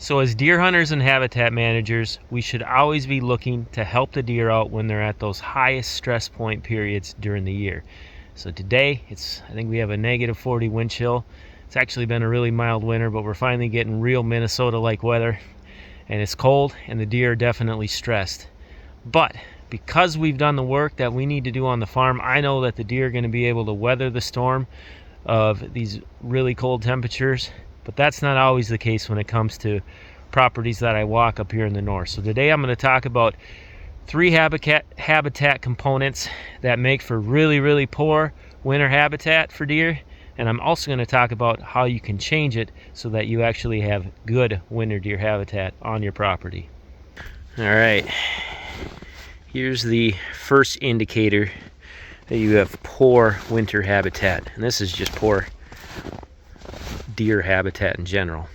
So as deer hunters and habitat managers, we should always be looking to help the deer out when they're at those highest stress point periods during the year. So today, I think we have a -40 wind chill. It's actually been a really mild winter, but we're finally getting real Minnesota-like weather. And it's cold, and the deer are definitely stressed. But because we've done the work that we need to do on the farm, I know that the deer are going to be able to weather the storm of these really cold temperatures. But that's not always the case when it comes to properties that I walk up here in the north. So today I'm going to talk about 3 habitat components that make for really poor winter habitat for deer. And I'm also going to talk about how you can change it so that you actually have good winter deer habitat on your property. All right, here's the first indicator that you have poor winter habitat. And this is just poor deer habitat in general.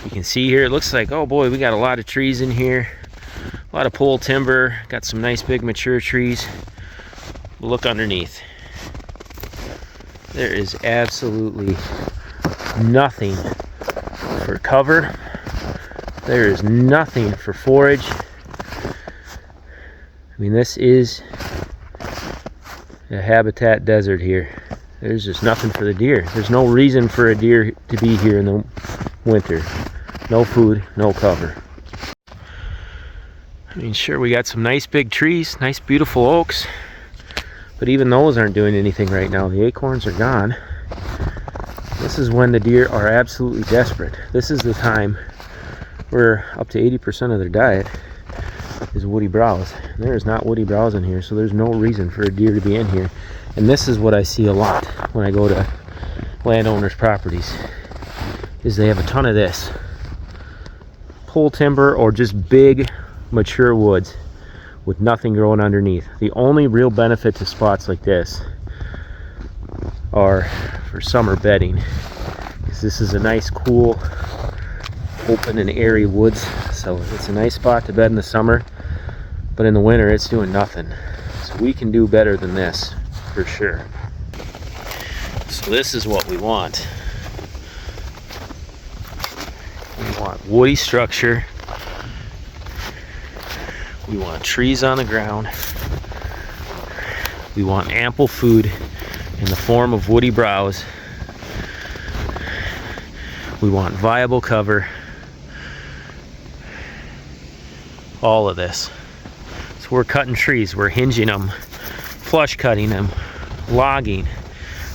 You can see here, it looks like, oh boy, we got a lot of trees in here, a lot of pole timber, got some nice big mature trees. Look underneath. There is absolutely nothing for cover. There is nothing for forage. I mean, this is a habitat desert here. There's just nothing for the deer. There's no reason for a deer to be here in the winter. No food, no cover. I mean, sure, we got some nice big trees, nice beautiful oaks, but even those aren't doing anything right now. The acorns are gone. This is when the deer are absolutely desperate. This is the time where up to 80% of their diet is woody browse. There is not woody browse in here, so there's no reason for a deer to be in here. And this is what I see a lot when I go to landowners' properties, is they have a ton of this. Pole timber or just big mature woods with nothing growing underneath. The only real benefit to spots like this are for summer bedding, because this is a nice cool open and airy woods, so it's a nice spot to bed in the summer, but in the winter it's doing nothing. So we can do better than this for sure. So this is what we want. We want woody structure. We want trees on the ground. We want ample food in the form of woody browse. We want viable cover. All of this. So we're cutting trees, we're hinging them, flush cutting them, logging.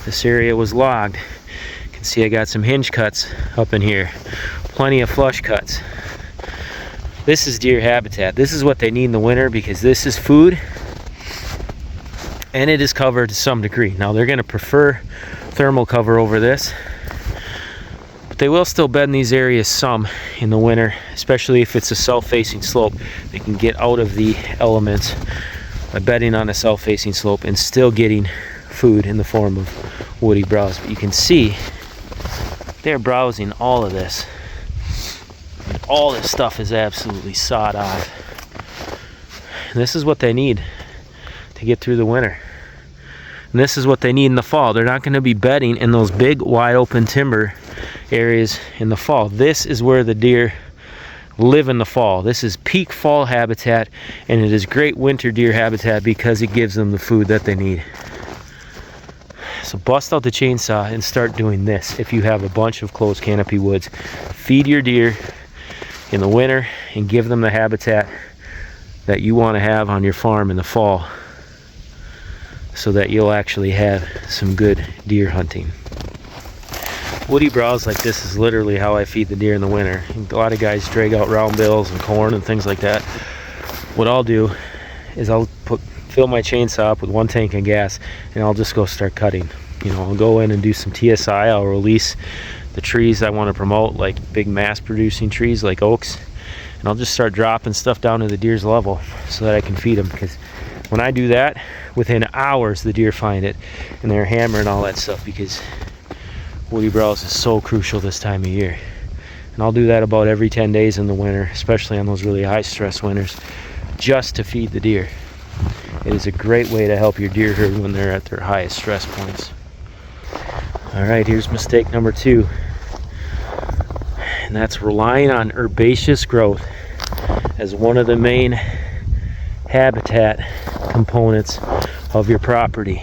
This area was logged. You can see I got some hinge cuts up in here. Plenty of flush cuts. This is deer habitat. This is what they need in the winter, because this is food and it is covered to some degree. Now they're going to prefer thermal cover over this, but they will still bed in these areas some in the winter, especially if it's a south-facing slope. They can get out of the elements by bedding on a south-facing slope and still getting food in the form of woody browse. But you can see they're browsing all of this. And all this stuff is absolutely sawed off. And this is what they need to get through the winter. And this is what they need in the fall. They're not going to be bedding in those big wide open timber areas in the fall. This is where the deer live in the fall. This is peak fall habitat, and it is great winter deer habitat because it gives them the food that they need. So bust out the chainsaw and start doing this if you have a bunch of closed canopy woods. Feed your deer in the winter and give them the habitat that you want to have on your farm in the fall, so that you'll actually have some good deer hunting. Woody browse like this is literally how I feed the deer in the winter. A lot of guys drag out round bills and corn and things like that. What I'll do is I'll fill my chainsaw up with 1 tank of gas, and I'll just go start cutting. You know, I'll go in and do some TSI. I'll release the trees I want to promote, like big mass producing trees like oaks, and I'll just start dropping stuff down to the deer's level so that I can feed them. Because when I do that, within hours the deer find it and they're hammering all that stuff, because woody browse is so crucial this time of year. And I'll do that about every 10 days in the winter, especially on those really high stress winters, just to feed the deer. It is a great way to help your deer herd when they're at their highest stress points. All right, here's mistake number 2. and that's relying on herbaceous growth as one of the main habitat components of your property.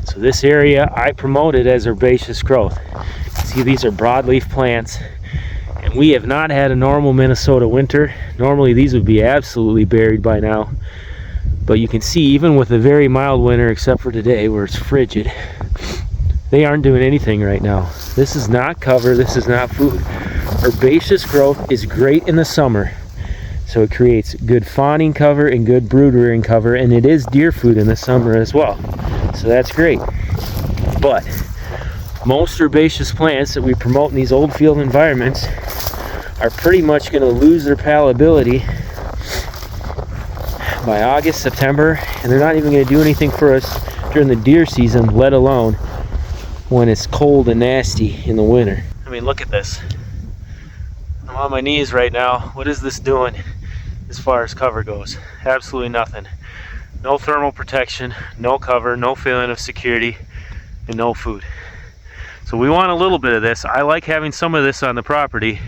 So this area I promoted as herbaceous growth. See, these are broadleaf plants, and we have not had a normal Minnesota winter. Normally these would be absolutely buried by now, but you can see even with a very mild winter, except for today where it's frigid, they aren't doing anything right now. This is not cover, this is not food. Herbaceous growth is great in the summer, so it creates good fawning cover and good brood rearing cover, and it is deer food in the summer as well, so that's great. But most herbaceous plants that we promote in these old field environments are pretty much going to lose their palatability by August, September, and they're not even going to do anything for us during the deer season, let alone when it's cold and nasty in the winter. I mean, look at this. I'm on my knees right now. What is this doing as far as cover goes? Absolutely nothing. No thermal protection, no cover, no feeling of security, and no food. So we want a little bit of this. I like having some of this on the property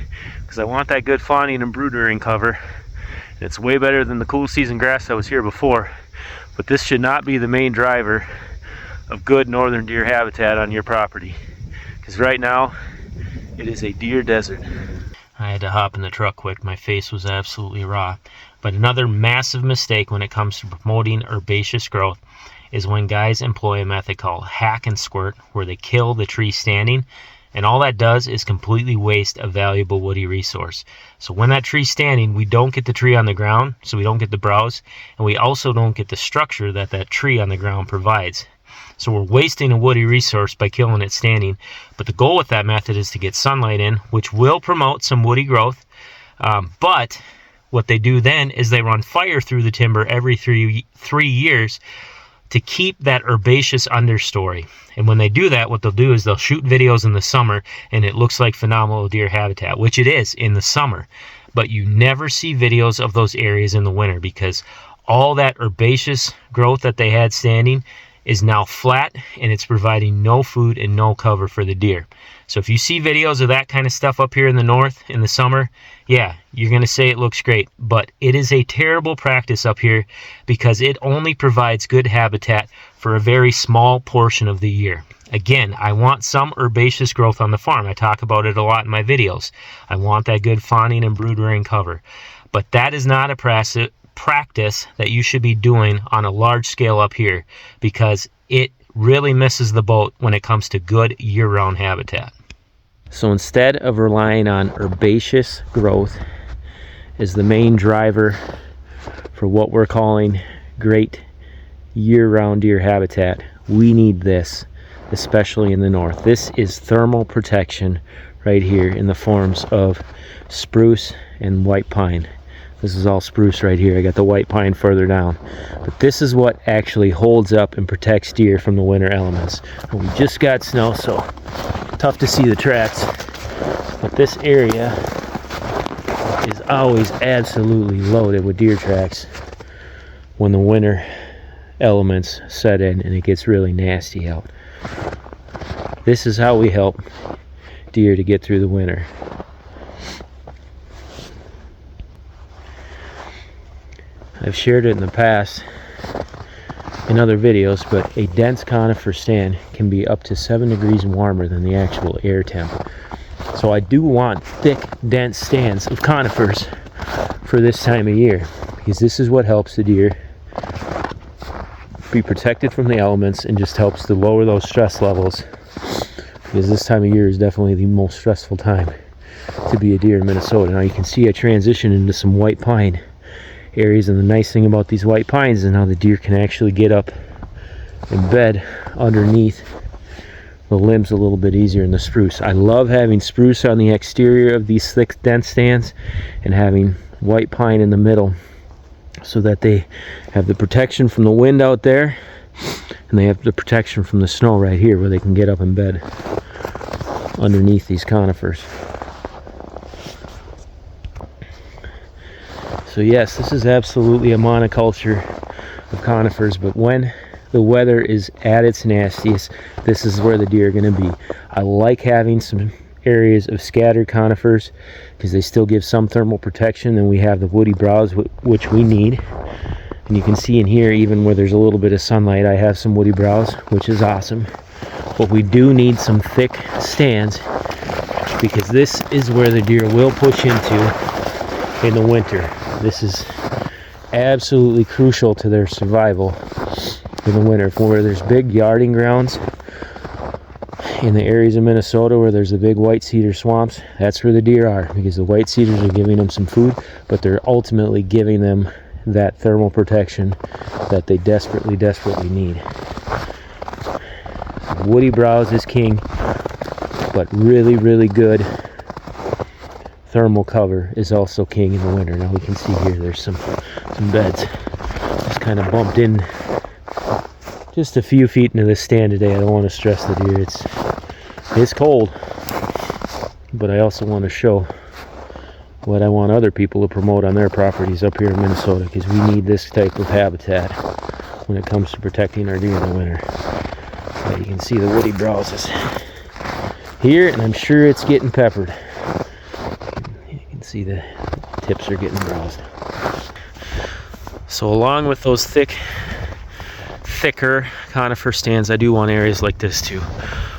because I want that good fawning and brood rearing cover. And it's way better than the cool season grass that was here before. But this should not be the main driver of good northern deer habitat on your property, because right now it is a deer desert. I had to hop in the truck quick. My face was absolutely raw. But another massive mistake when it comes to promoting herbaceous growth is when guys employ a method called hack and squirt, where they kill the tree standing, and all that does is completely waste a valuable woody resource. So when that tree's standing, we don't get the tree on the ground, so we don't get the browse, and we also don't get the structure that that tree on the ground provides. So we're wasting a woody resource by killing it standing. But the goal with that method is to get sunlight in, which will promote some woody growth. But what they do then is they run fire through the timber every three years to keep that herbaceous understory. And when they do that, what they'll do is they'll shoot videos in the summer, and it looks like phenomenal deer habitat, which it is in the summer. But you never see videos of those areas in the winter, because all that herbaceous growth that they had standing is now flat, and it's providing no food and no cover for the deer. So if you see videos of that kind of stuff up here in the north in the summer, yeah, you're going to say it looks great, but it is a terrible practice up here because it only provides good habitat for a very small portion of the year. Again, I want some herbaceous growth on the farm. I talk about it a lot in my videos. I want that good fawning and brood rearing cover, but that is not a practice that you should be doing on a large scale up here, because it really misses the boat when it comes to good year-round habitat. So instead of relying on herbaceous growth as the main driver for what we're calling great year-round deer habitat, we need this, especially in the north. This is thermal protection right here in the forms of spruce and white pine. This is all spruce right here. I got the white pine further down. But this is what actually holds up and protects deer from the winter elements. And we just got snow, so tough to see the tracks. But this area is always absolutely loaded with deer tracks when the winter elements set in and it gets really nasty out. This is how we help deer to get through the winter. I've shared it in the past in other videos, but a dense conifer stand can be up to 7 degrees warmer than the actual air temp. So I do want thick, dense stands of conifers for this time of year, because this is what helps the deer be protected from the elements and just helps to lower those stress levels, because this time of year is definitely the most stressful time to be a deer in Minnesota. Now you can see I transitioned into some white pine areas, and the nice thing about these white pines is now the deer can actually get up and bed underneath the limbs a little bit easier in the spruce. I love having spruce on the exterior of these thick, dense stands and having white pine in the middle, so that they have the protection from the wind out there and they have the protection from the snow right here, where they can get up and bed underneath these conifers. So yes, this is absolutely a monoculture of conifers, but when the weather is at its nastiest, this is where the deer are going to be. I like having some areas of scattered conifers because they still give some thermal protection. Then we have the woody browse, which we need. And you can see in here, even where there's a little bit of sunlight, I have some woody browse, which is awesome. But we do need some thick stands because this is where the deer will push into in the winter. This is absolutely crucial to their survival in the winter. Where there's big yarding grounds in the areas of Minnesota where there's the big white cedar swamps, that's where the deer are, because the white cedars are giving them some food, but they're ultimately giving them that thermal protection that they desperately need. Woody browse is king, but really good thermal cover is also king in the winter. Now we can see here there's some beds just kind of bumped in just a few feet into this stand today. I don't want to stress the deer. It's cold, but I also want to show what I want other people to promote on their properties up here in Minnesota, because we need this type of habitat when it comes to protecting our deer in the winter. But you can see the woody browse is here, and I'm sure it's getting peppered. You can see the tips are getting browsed. So along with those thicker conifer stands, I do want areas like this too,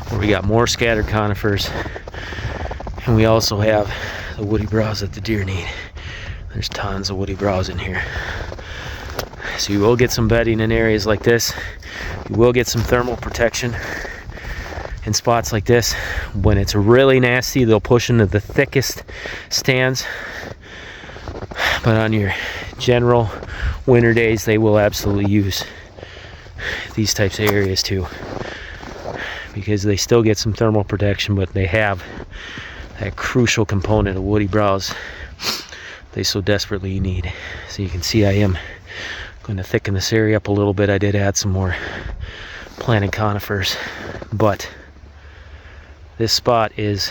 where we got more scattered conifers, and we also have the woody browse that the deer need. There's tons of woody browse in here. So you will get some bedding in areas like this. You will get some thermal protection in spots like this. When it's really nasty, they'll push into the thickest stands. But on your general winter days, they will absolutely use these types of areas too, because they still get some thermal protection, but they have that crucial component of woody browse they so desperately need. So you can see I am going to thicken this area up a little bit. I did add some more planted conifers, but this spot is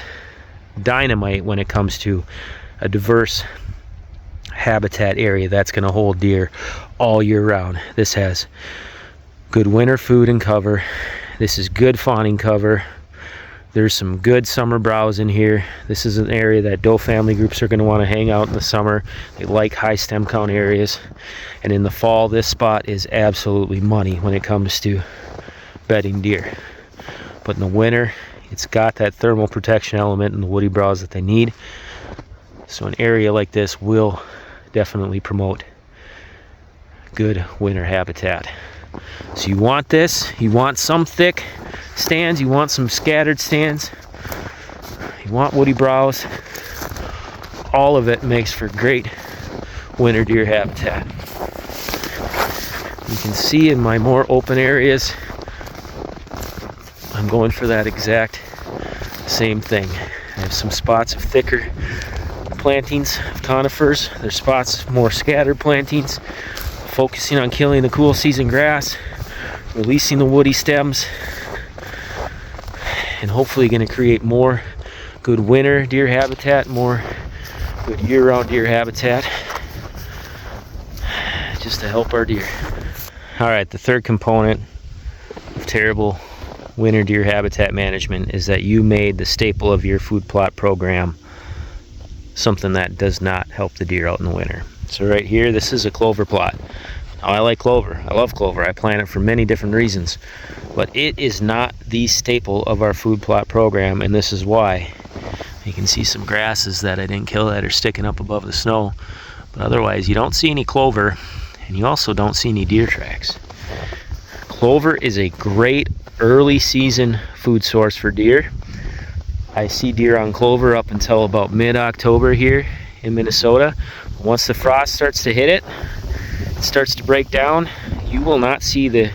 dynamite when it comes to a diverse habitat area that's going to hold deer all year round. This has good winter food and cover. This is good fawning cover. There's some good summer browse in here. This is an area that doe family groups are going to want to hang out in the summer. They like high stem count areas. And in the fall, this spot is absolutely money when it comes to bedding deer. But in the winter, it's got that thermal protection element and the woody browse that they need. So an area like this will definitely promote good winter habitat. So you want this, you want some thick stands, you want some scattered stands, you want woody browse. All of it makes for great winter deer habitat. You can see in my more open areas, I'm going for that exact same thing. I have some spots of thicker plantings of conifers. There's spots of more scattered plantings, focusing on killing the cool season grass, releasing the woody stems, and hopefully going to create more good winter deer habitat, more good year-round deer habitat, just to help our deer. All right, the third component of terrible winter deer habitat management is that you made the staple of your food plot program something that does not help the deer out in the winter. So right here, this is a clover plot. Now, I like clover. I love clover. I plant it for many different reasons. But it is not the staple of our food plot program, and this is why. You can see some grasses that I didn't kill that are sticking up above the snow. But otherwise, you don't see any clover, and you also don't see any deer tracks. Clover is a great early season food source for deer. I see deer on clover up until about mid-October here in Minnesota. Once the frost starts to hit it, it starts to break down, you will not see the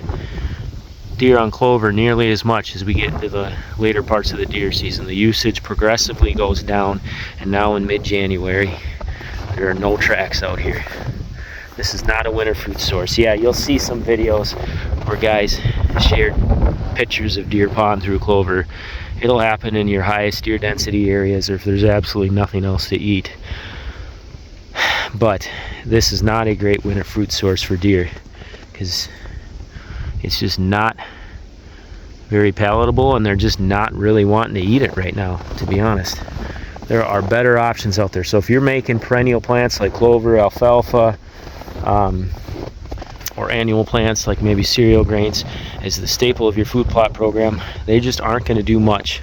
deer on clover nearly as much as we get into the later parts of the deer season. The usage progressively goes down, and now in mid-January, there are no tracks out here. This is not a winter food source. Yeah, you'll see some videos where guys shared pictures of deer pawing through clover. It'll happen in your highest deer density areas, or if there's absolutely nothing else to eat. But this is not a great winter food source for deer, because it's just not very palatable, and they're just not really wanting to eat it right now, to be honest. There are better options out there. So if you're making perennial plants like clover, alfalfa, or annual plants like maybe cereal grains as the staple of your food plot program, they just aren't going to do much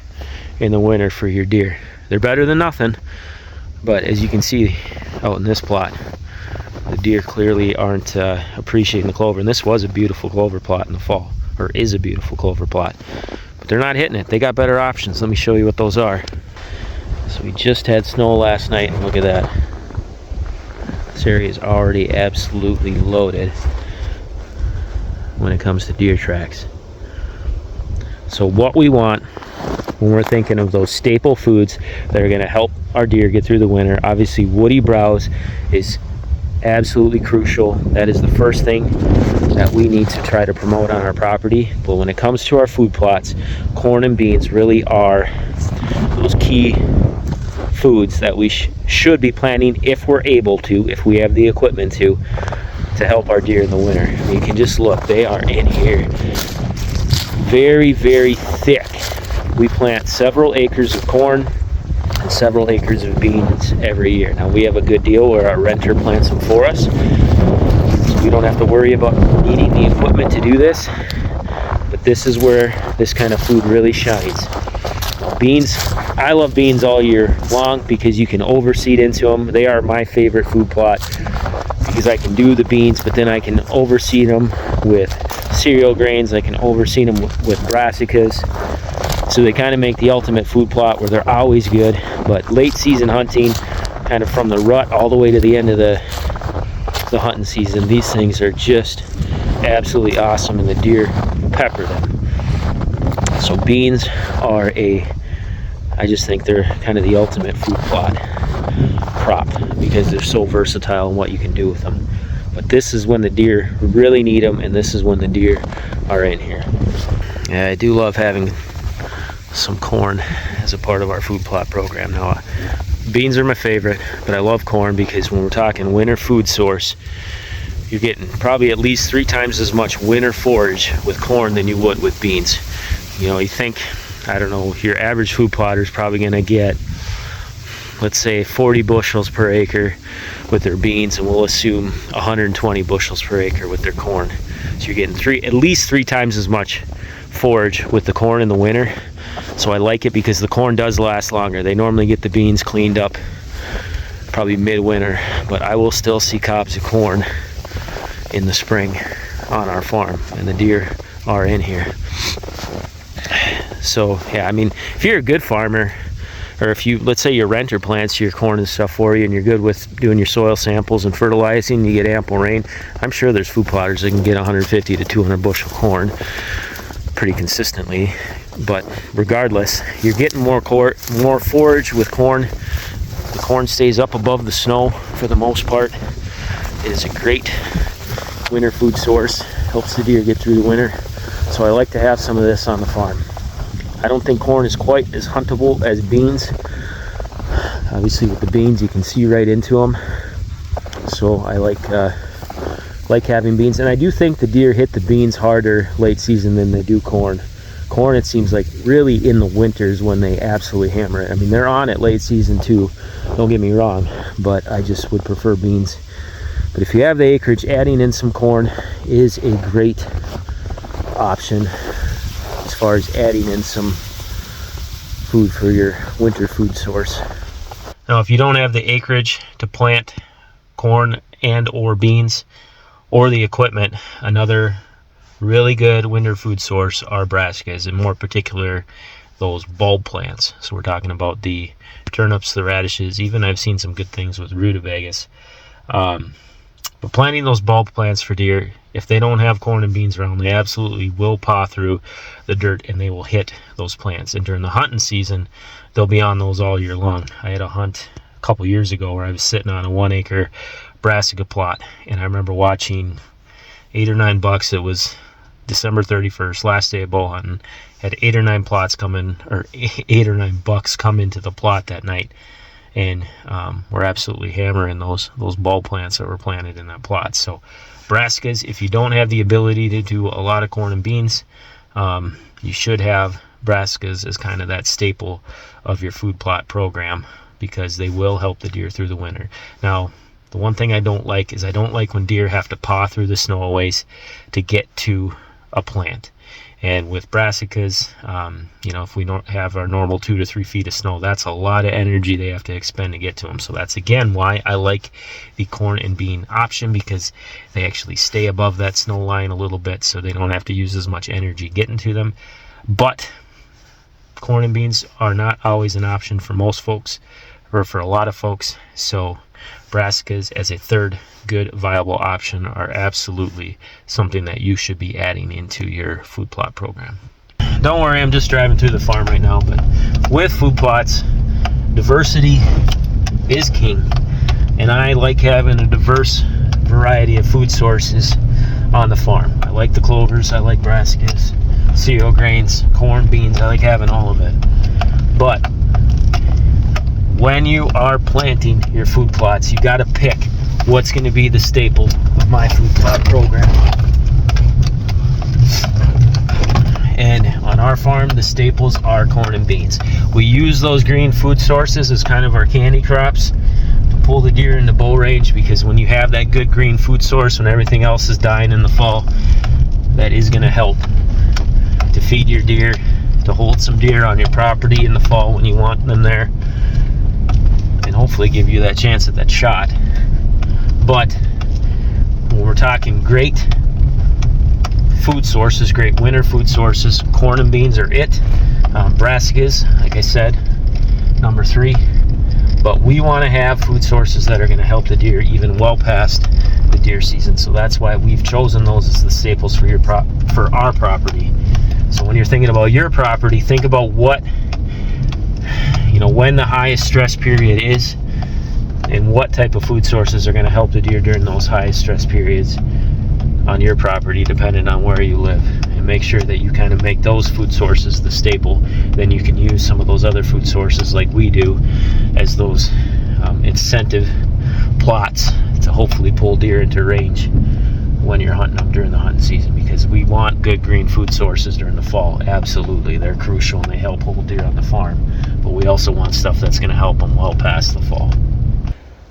in the winter for your deer. They're better than nothing, but as you can see out in this plot, the deer clearly aren't appreciating the clover. And this was a beautiful clover plot in the fall, or is a beautiful clover plot, but they're not hitting it. They got better options. Let me show you what those are. So we just had snow last night, and look at that. This area is already absolutely loaded when it comes to deer tracks. So what we want when we're thinking of those staple foods that are going to help our deer get through the winter, obviously woody browse is absolutely crucial. That is the first thing that we need to try to promote on our property. But when it comes to our food plots, corn and beans really are those key foods that we should be planting if we're able to, if we have the equipment to help our deer in the winter. You can just look, they are in here very, very thick. We plant several acres of corn and several acres of beans every year. Now we have a good deal where our renter plants them for us, so we don't have to worry about needing the equipment to do this. But this is where this kind of food really shines. Beans, I love beans all year long because you can overseed into them. They are my favorite food plot because I can do the beans, but then I can overseed them with cereal grains. I can overseed them with brassicas. So they kind of make the ultimate food plot where they're always good. But late season hunting, kind of from the rut all the way to the end of the hunting season, these things are just absolutely awesome, and the deer pepper them. So beans are I just think they're kind of the ultimate food plot crop because they're so versatile in what you can do with them. But this is when the deer really need them, and this is when the deer are in here. Yeah, I do love having some corn as a part of our food plot program. Now, beans are my favorite, but I love corn because when we're talking winter food source, you're getting probably at least 3 times as much winter forage with corn than you would with beans. You know, you think, I don't know, your average food plotter is probably going to get, let's say, 40 bushels per acre with their beans, and we'll assume 120 bushels per acre with their corn. So you're getting at least 3 times as much forage with the corn in the winter. So I like it because the corn does last longer. They normally get the beans cleaned up probably midwinter, but I will still see cobs of corn in the spring on our farm, and the deer are in here. So yeah, I mean, if you're a good farmer, or if you, let's say your renter plants your corn and stuff for you, and you're good with doing your soil samples and fertilizing, you get ample rain, I'm sure there's food plotters that can get 150 to 200 bushel corn pretty consistently. But regardless, you're getting more forage with corn. The corn stays up above the snow for the most part. It is a great winter food source, helps the deer get through the winter. So I like to have some of this on the farm. I don't think corn is quite as huntable as beans. Obviously with the beans you can see right into them. So I like having beans, and I do think the deer hit the beans harder late season than they do corn. Corn, it seems like really in the winters when they absolutely hammer it. I mean, they're on it late season too, don't get me wrong, but I just would prefer beans. But if you have the acreage, adding in some corn is a great option as far as adding in some food for your winter food source. Now, if you don't have the acreage to plant corn and or beans or the equipment, another really good winter food source are brassicas, and more particular those bulb plants. So we're talking about the turnips, the radishes, even I've seen some good things with rutabagas. But planting those bulb plants for deer, if they don't have corn and beans around, they absolutely will paw through the dirt and they will hit those plants. And during the hunting season, they'll be on those all year long. I had a hunt a couple years ago where I was sitting on a 1 acre brassica plot, and I remember watching 8 or 9 bucks. It was December 31st, last day of bow hunting. Had 8 or 9 plots come in, or 8 or 9 bucks come into the plot that night, and we're absolutely hammering those bulb plants that were planted in that plot. So brassicas, if you don't have the ability to do a lot of corn and beans, you should have brassicas as kind of that staple of your food plot program, because they will help the deer through the winter. Now, the one thing I don't like is I don't like when deer have to paw through the snow a ways to get to a plant. And with brassicas, you know, if we don't have our normal 2 to 3 feet of snow, that's a lot of energy they have to expend to get to them. So that's again why I like the corn and bean option, because they actually stay above that snow line a little bit, so they don't have to use as much energy getting to them. But corn and beans are not always an option for most folks, or for a lot of folks. So brassicas as a third good viable option are absolutely something that you should be adding into your food plot program. Don't worry, I'm just driving through the farm right now, but with food plots, diversity is king, and I like having a diverse variety of food sources on the farm. I like the clovers, I like brassicas, cereal grains, corn, beans, I like having all of it. But when you are planting your food plots, you got to pick what's going to be the staple of my food plot program. And on our farm, the staples are corn and beans. We use those green food sources as kind of our candy crops to pull the deer into bow range, because when you have that good green food source, when everything else is dying in the fall, that is going to help to feed your deer, to hold some deer on your property in the fall when you want them there, and hopefully give you that chance at that shot. But when we're talking great food sources, great winter food sources, corn and beans are it. Brassicas, like I said, number 3. But we want to have food sources that are going to help the deer even well past the deer season. So that's why we've chosen those as the staples for for our property. So when you're thinking about your property, think about what, you know, when the highest stress period is, and what type of food sources are going to help the deer during those highest stress periods on your property, depending on where you live. And make sure that you kind of make those food sources the staple. Then you can use some of those other food sources like we do as those incentive plots to hopefully pull deer into range when you're hunting them during the hunting season, because we want good green food sources during the fall. Absolutely, they're crucial and they help hold deer on the farm, but we also want stuff that's going to help them well past the fall.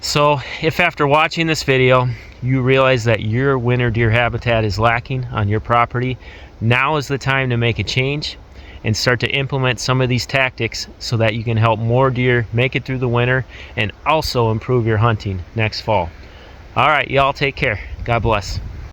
So if after watching this video you realize that your winter deer habitat is lacking on your property, now is the time to make a change and start to implement some of these tactics so that you can help more deer make it through the winter and also improve your hunting next fall. All right, y'all take care. God bless.